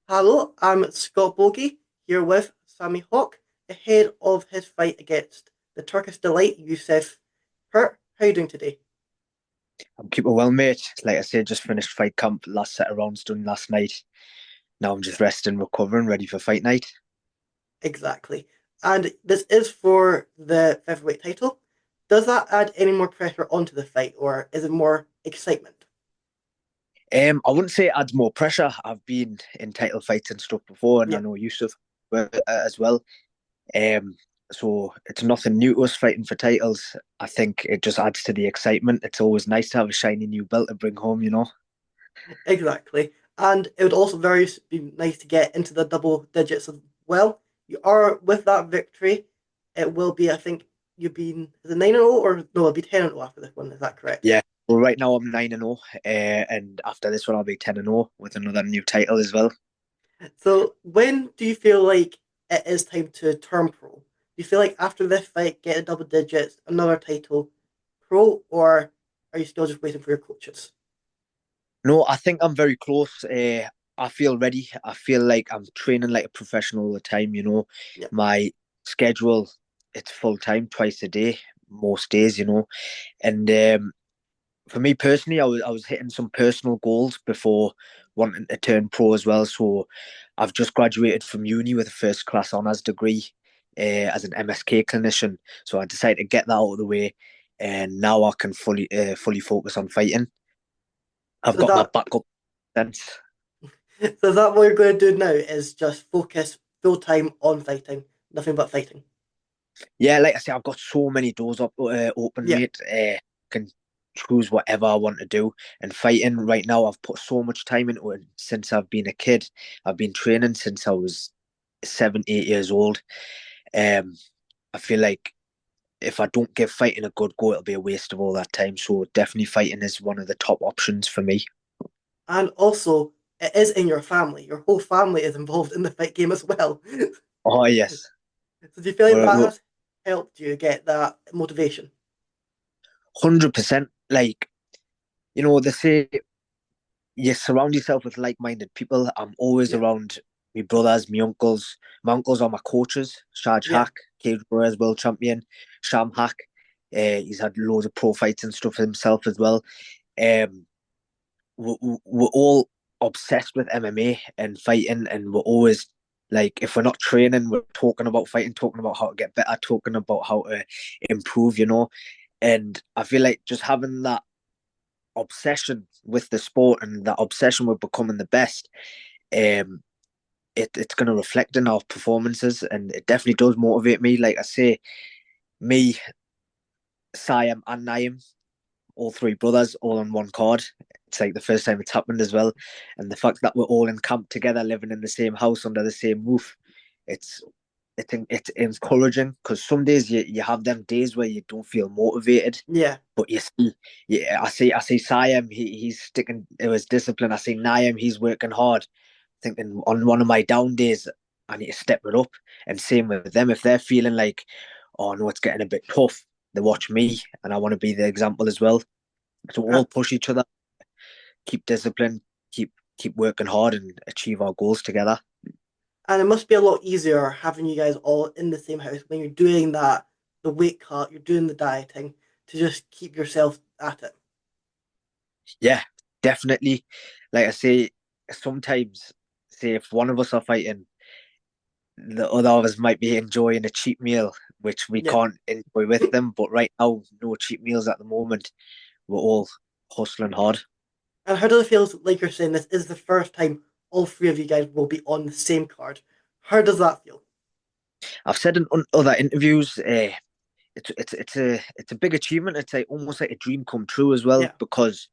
Hello, I'm Scott Bogey here with Sami Hoque ahead of his fight against the Turkish delight Youssef Hurt. How are you doing today? I'm keeping well, mate. Like I said, just finished fight camp. Last set of rounds done last night. Now I'm just resting, recovering, ready for fight night. Exactly. And this is for the featherweight title. Does that add any more pressure onto the fight, or is it more excitement? I wouldn't say it adds more pressure. I've been in title fights and stuff before, and I Yeah, know Yusuf as well. Um, so it's nothing new to us fighting for titles. I think it just adds to the excitement. It's always nice to have a shiny new belt to bring home. exactly. And it would also be nice to get into the double digits as well. You are with that victory. It will be, I think, you've been is it 9-0 or no, it'll be 10-0 after this one. Is that correct? Yeah. Well, right now I'm 9-0, and after this one I'll be 10-0 with another new title as well. So when do you feel like it is time to turn pro? Do you feel like after this fight, get a double digits, another title, pro, or are you still just waiting for your coaches? No, I think I'm very close. I feel ready. I feel like I'm training like a professional all the time. Yeah. My schedule, it's full time, twice a day, most days. And for me personally, I was hitting some personal goals before wanting to turn pro as well. So I've just graduated from uni with a first class honours degree as an MSK clinician. So I decided to get that out of the way, and now I can fully focus on fighting. I've So got my that backup sense. so that what you're going to do now is just focus full time on fighting, nothing but fighting. Yeah, like I say, I've got so many doors open, Yeah. mate. Can choose whatever I want to do. And fighting right now, I've put so much time into it since I've been a kid. I've been training since I was 7, 8 years old. Um, I feel like if I don't give fighting a good go, it'll be a waste of all that time. So definitely, fighting is one of the top options for me. And also, it is in your family. Your whole family is involved in the fight game as well. Oh yes, So do you feel like we're that has helped you get that motivation? 100%. Like they say you surround yourself with like-minded people. I'm always Yeah. around my brothers, my uncles. My uncles are my coaches. Shaj Yeah. Hack, Cage Warriors world champion. Sham Hack, he's had loads of pro fights and stuff himself as well. Um, we're all obsessed with MMA and fighting, and we're always like, if we're not training, we're talking about fighting, talking about how to get better, talking about how to improve. And I feel like just having that obsession with the sport and that obsession with becoming the best, um, it's going to reflect in our performances, and it definitely does motivate me. Like I say, me, Siam, and Naim, all three brothers, all on one card. It's like the first time it's happened as well, and the fact that we're all in camp together, living in the same house under the same roof, it's it's encouraging because some days you have them days where you don't feel motivated. Yeah. But you see, yeah, I see Siam, he's sticking to his discipline. I see Niam, he's working hard. Thinking on one of my down days, I need to step it up. And same with them, if they're feeling like, oh no, it's getting a bit tough, they watch me, and I want to be the example as well. So Uh, all push each other, keep discipline, keep working hard, and achieve our goals together. And it must be a lot easier having you guys all in the same house when you're doing that, the weight cut, you're doing the dieting, to just keep yourself at it. Yeah, definitely. Like I say, sometimes, say if one of us are fighting, the other of us might be enjoying a cheap meal, which we Yeah. can't enjoy with them. But right now, no cheap meals at the moment. We're all hustling hard. And how does it feel like you're saying this is the first time all three of you guys will be on the same card? How does that feel? I've said in other interviews, it's a big achievement. It's like almost like a dream come true as well, Yeah. because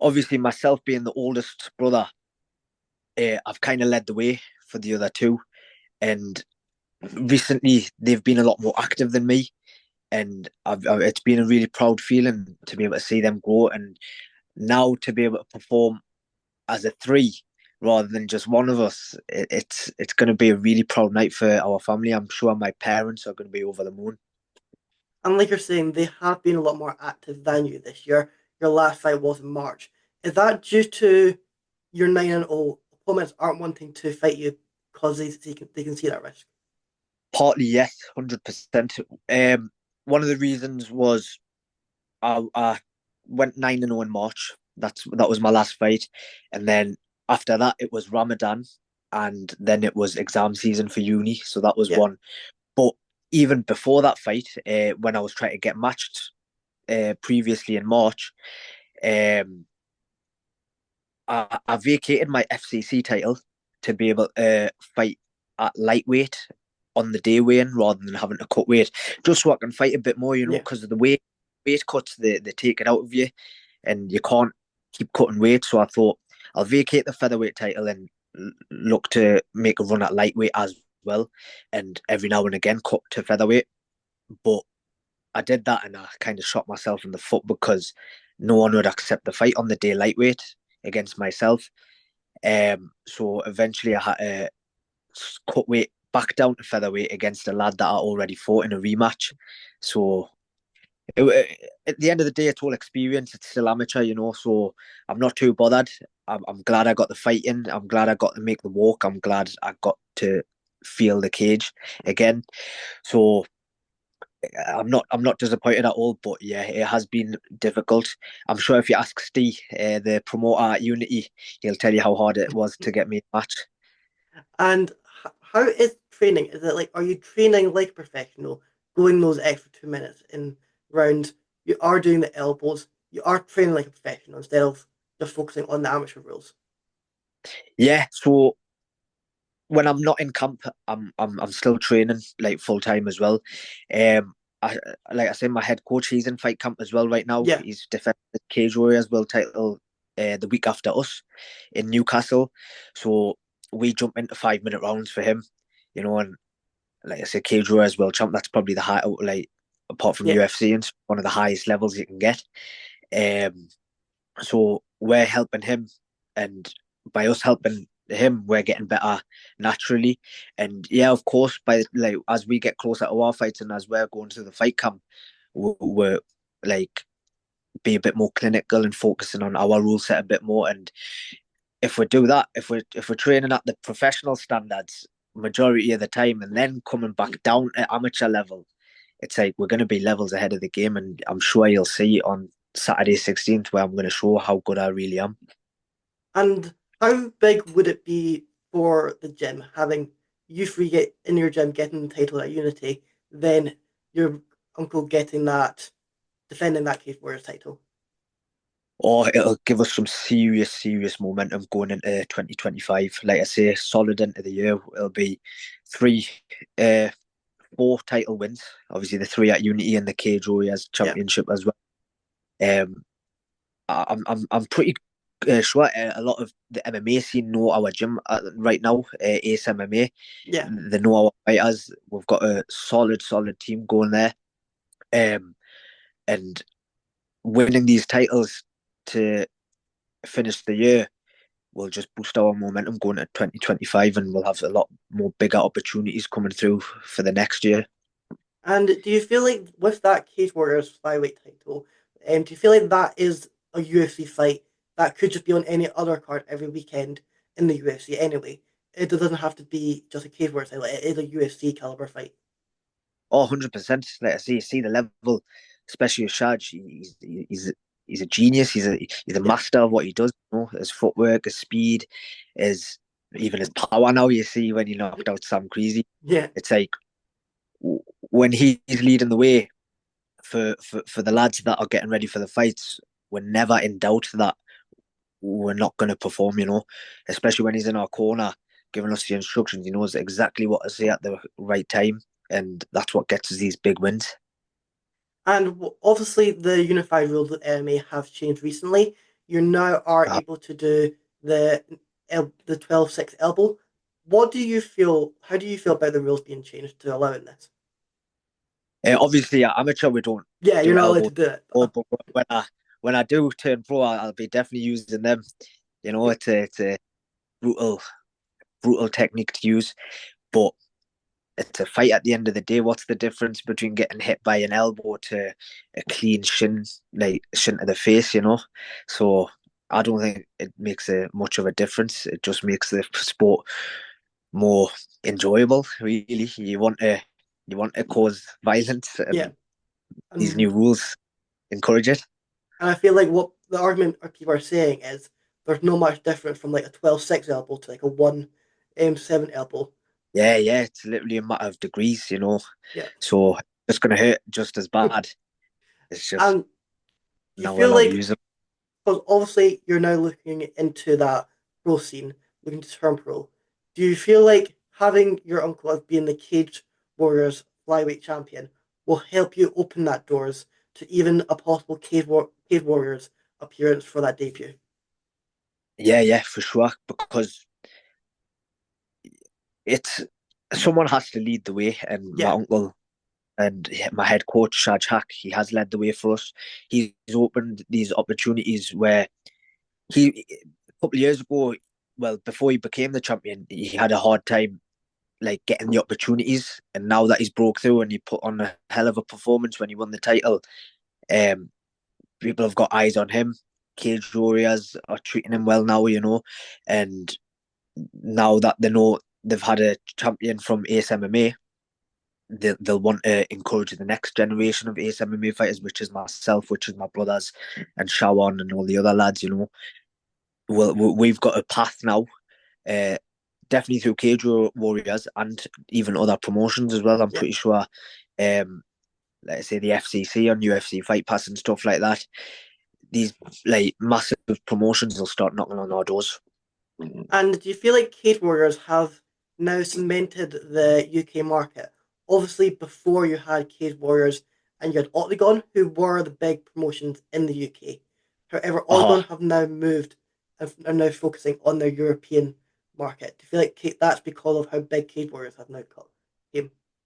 obviously myself being the oldest brother, I've kind of led the way for the other two, and recently they've been a lot more active than me, and it's been a really proud feeling to be able to see them grow, and now to be able to perform as a three rather than just one of us. It's going to be a really proud night for our family. I'm sure my parents are going to be over the moon. And like you're saying, they have been a lot more active than you this year. Your last fight was in March. Is that due to your 9-0 opponents aren't wanting to fight you because they can see that risk. Partly yes, 100%. One of the reasons was I went 9-0 in March. That was my last fight, and then after that it was Ramadan, and then it was exam season for uni. So that was Yeah, one. But even before that fight, when I was trying to get matched previously in March, um, I vacated my FCC title to be able to fight at lightweight on the day weigh-in rather than having to cut weight, just so I can fight a bit more, yeah. because of the weight cuts, they take it out of you, and you can't keep cutting weight. So I thought I'll vacate the featherweight title and look to make a run at lightweight as well, and every now and again cut to featherweight. But I did that and I kind of shot myself in the foot because no one would accept the fight on the day lightweight against myself. So eventually I had to cut weight back down to featherweight against a lad that I already fought in a rematch. So at the end of the day, it's all experience. It's still amateur. So I'm not too bothered. I'm glad I got the fight in. I'm glad I got to make the walk. I'm glad I got to feel the cage again. So I'm not disappointed at all, but yeah, it has been difficult. I'm sure if you ask Steve, the promoter at Unity, he'll tell you how hard it was to get me a match. And how is training? Is it like, are you training like a professional, going those extra 2 minutes in rounds? You are doing the elbows. You are training like a professional instead of just focusing on the amateur rules. Yeah, so when I'm not in camp, I'm still training like full time as well. I like I said, my head coach, he's in fight camp as well right now. Yeah, He's defending the Cage Warriors world title the week after us in Newcastle. So we jump into 5 minute rounds for him, and like I said, Cage Warriors world champ. That's probably the high, like apart from yeah. UFC, and one of the highest levels you can get. Um, so we're helping him, and by us helping him, we're getting better naturally. And yeah, of course, by like as we get closer to our fights and as we're going to the fight camp, we're like be a bit more clinical and focusing on our rule set a bit more. And if we do that, if we're training at the professional standards majority of the time, and then coming back down at amateur level, it's like we're going to be levels ahead of the game. And I'm sure you'll see on Saturday 16th where I'm going to show how good I really am. And how big would it be for the gym having you three get in your gym getting the title at Unity, then your uncle getting that, defending that Cage Warriors title? Or it'll give us some serious momentum going into 2025. Like I say, solid into the year. It'll be three, uh, four title wins. Obviously, the three at Unity and the Cage Warriors Yeah, Championship as well. Um, I'm pretty sure a lot of the MMA scene know our gym right now. Ace MMA, yeah. they know our fighters. We've got a solid team going there. Um, and winning these titles to finish the year will just boost our momentum going to 2025, and we'll have a lot more bigger opportunities coming through for the next year. And do you feel like with that Cage Warriors flyweight title, do you feel like that is a UFC fight that could just be on any other card every weekend in the UFC anyway? It doesn't have to be just a Cage Warriors title. It is a UFC caliber fight. Oh, 100%. Like I see the level, especially with Shaj. He's a genius. He's a Yeah, master of what he does. His footwork, his speed, his even his power. Now you see when he knocked out Sam Creasy, yeah. it's like when he's leading the way for the lads that are getting ready for the fights. We're never in doubt that we're not going to perform, especially when he's in our corner giving us the instructions. He knows exactly what to say at the right time, and that's what gets us these big wins. And obviously, the unified rules of MMA have changed recently. You now are Uh, able to do the 12-6 elbow. What do you feel? How do you feel about the rules being changed to allowing this? Obviously, at amateur, we don't Yeah, you're do not allowed elbow, to do it. but when I do turn pro, I'll be definitely using them. Yeah. It's a brutal technique to use, but it's a fight at the end of the day. What's the difference between getting hit by an elbow to a clean shin, like shin to the face? So I don't think it makes much of a difference. It just makes the sport more enjoyable. Really, you want to cause violence, Yeah, and these and new rules encourage it. and I feel like what the argument people are saying is there's no much difference from like a 12-6 elbow to like a 1 7 elbow. Yeah, yeah, it's literally a matter of degrees, Yeah. So it's going to hurt just as bad. It's just And do you now feel allowed to like, use them. because obviously you're now looking into that pro scene, looking to turn pro, do you feel like having your uncle as being the Cage Warriors flyweight champion will help you open that doors to even a possible Cage Warriors appearance for that debut? Yeah, yeah, for sure. Because it's someone has to lead the way, and my Yeah, uncle and my head coach Shaj Hack, he has led the way for us. He's opened these opportunities where he a couple of years ago, well, before he became the champion, he had a hard time like getting the opportunities. And now that he's broke through and he put on a hell of a performance when he won the title, um, people have got eyes on him. Cage Warriors are treating him well now, and now that they know they've had a champion from Ace MMA, they'll want to encourage the next generation of Ace MMA fighters, which is myself, which is my brothers, and Shawan and all the other lads. We've got a path now, uh, definitely through Cage Warriors and even other promotions as well. I'm yeah. pretty sure, let's say the FCC on UFC Fight Pass and stuff like that. These like massive promotions will start knocking on our doors. And do you feel like Cage Warriors have now cemented the UK market? Obviously, before you had Cage Warriors and you had Octagon, who were the big promotions in the UK. However, Oh, Octagon have now moved and are now focusing on their European market. Do you feel like that's because of how big Cage Warriors have now got?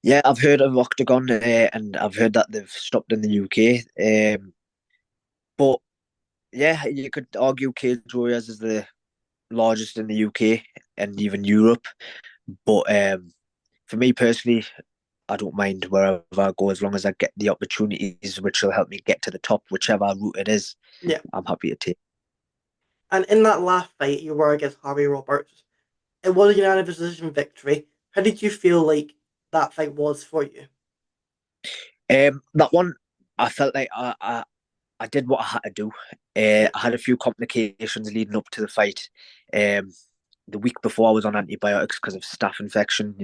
yeah, I've heard of Octagon, and I've heard that they've stopped in the UK. But yeah, you could argue Cage Warriors is the largest in the UK and even Europe. But for me personally, I don't mind wherever I go as long as I get the opportunities which will help me get to the top, whichever route it is. Yeah. I'm happy to take. And in that last fight you were against Harvey Roberts, it was a unanimous decision victory. How did you feel like that fight was for you? That one, I felt like I did what I had to do. Yeah. I had a few complications leading up to the fight. Um, the week before I was on antibiotics because of staph infection.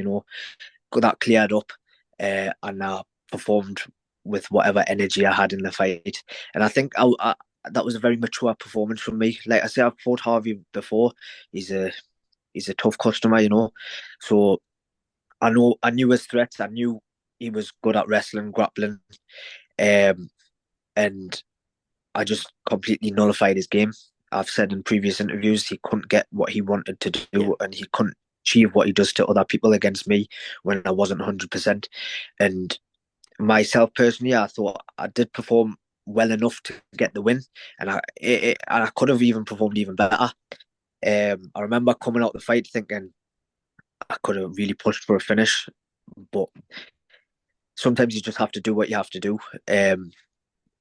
Got that cleared up, and I performed with whatever energy I had in the fight. And I think that was a very mature performance from me. Like I said, I've fought Harvey before. He's a he's a tough customer. So I knew his threats. I knew he was good at wrestling, grappling, um, and I just completely nullified his game. I've said in previous interviews he couldn't get what he wanted to Yeah. do, and he couldn't achieve what he does to other people against me when I wasn't 100%. And myself personally, I thought I did perform well enough to get the win, and I could have even performed even better. I remember coming out the fight thinking I could have really pushed for a finish, but sometimes you just have to do what you have to do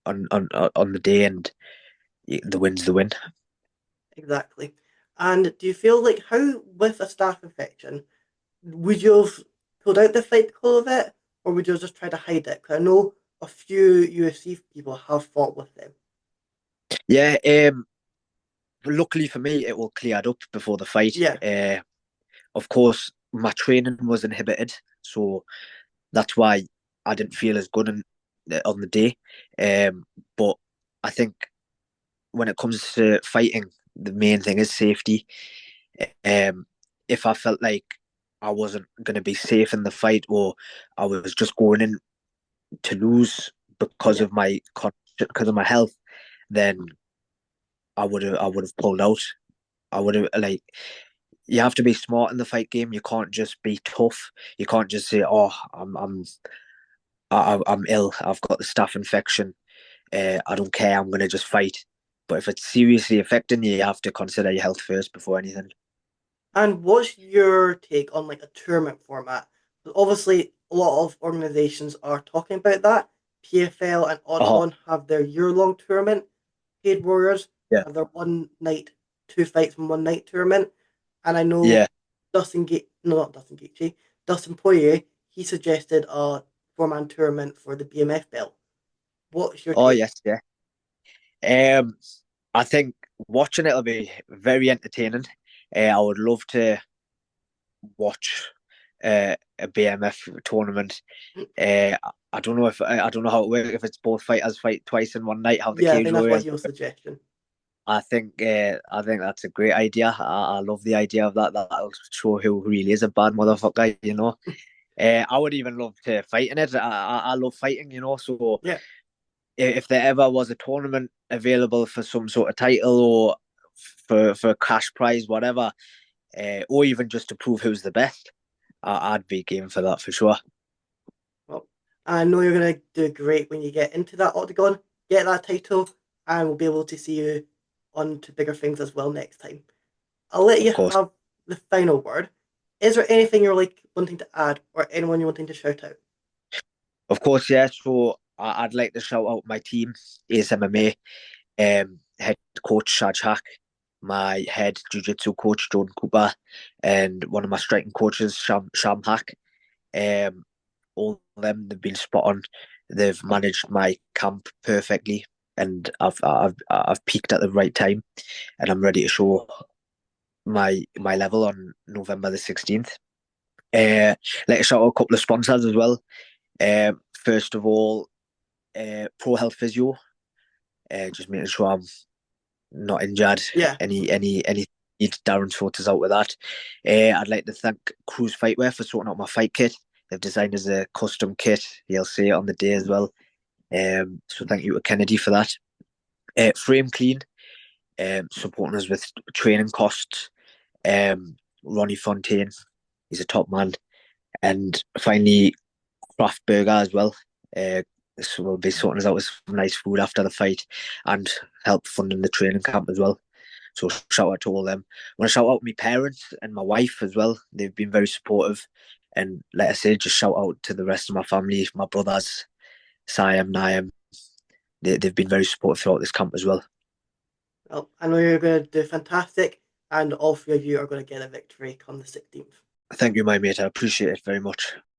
on the day, and the win's the win. Exactly. And do you feel like how with a staph infection, would you have pulled out the fight because of it, or would you have just try to hide it? Because I know a few UFC people have fought with them. Yeah, luckily for me, it all cleared up before the fight. Yeah. Of course, my training was inhibited, so that's why I didn't feel as good on the day. But I think when it comes to fighting, the main thing is safety. Um, if I felt like I wasn't going to be safe in the fight, or I was just going in to lose because Yeah. of my health, then I would have pulled out. I would have like you have to be smart in the fight game. You can't just be tough. You can't just say, "Oh, I'm ill. I've got the staph infection. I don't care. I'm gonna just fight." But if it's seriously affecting you, you have to consider your health first before anything. And what's your take on like a tournament format? 'Cause obviously, a lot of organizations are talking about that. PFL and Oh, Octagon have their year-long tournament, Paid Warriors, Yeah, of their one night, two fights from one night tournament. And I know yeah. No, not Dustin Gaethje, Dustin Poirier, he suggested a four-man tournament for the BMF belt. What's your Oh take? yes, yeah. Um, I think watching it'll be very entertaining. I would love to watch a BMF tournament. I don't know if I don't know how it works if it's both fighters fight twice in one night, how the Yeah, I cage think that's what warriors. he was suggesting. I think that's a great idea. I love the idea of that. That'll show who really is a bad motherfucker. I would even love to fight in it. I love fighting. So Yeah, if there ever was a tournament available for some sort of title or for a cash prize, whatever, or even just to prove who's the best, I'd be game for that for sure. well, I know you're gonna do great when you get into that octagon, get that title, and we'll be able to see you on to bigger things as well next time. I'll let Of you course, have the final word. Is there anything you're like wanting to add, or anyone you're wanting to shout out? of course, yeah. So I'd like to shout out my team, Ace MMA, head coach Shaj Hack, my head jiu-jitsu coach Jordan Cooper, and one of my striking coaches Sham Hack. Um, all of them, they've been spot on. They've managed my camp perfectly, and I've peaked at the right time, and I'm ready to show my level on November the 16th. Let us shout out a couple of sponsors as well. First of all, Pro Health Physio, just making sure I'm not injured. Yeah, Any need Darren sort us out with that. I'd like to thank Cruise Fightwear for sorting out my fight kit. They've designed as a custom kit. You'll see it on the day as well. So thank you to Kennedy for that. Frame Clean, supporting us with training costs. Ronnie Fontaine, he's a top man. And finally, Craft Burger as well. So we'll be sorting us out with some nice food after the fight and help funding the training camp as well. So shout out to all them. I want to shout out my parents and my wife as well. They've been very supportive. And like I say, just shout out to the rest of my family, my brothers, Siam, Niam. They've been very supportive throughout this camp as well. well, I know you're going to do fantastic, and all three of you are going to get a victory come the 16th. Thank you, my mate. I appreciate it very much.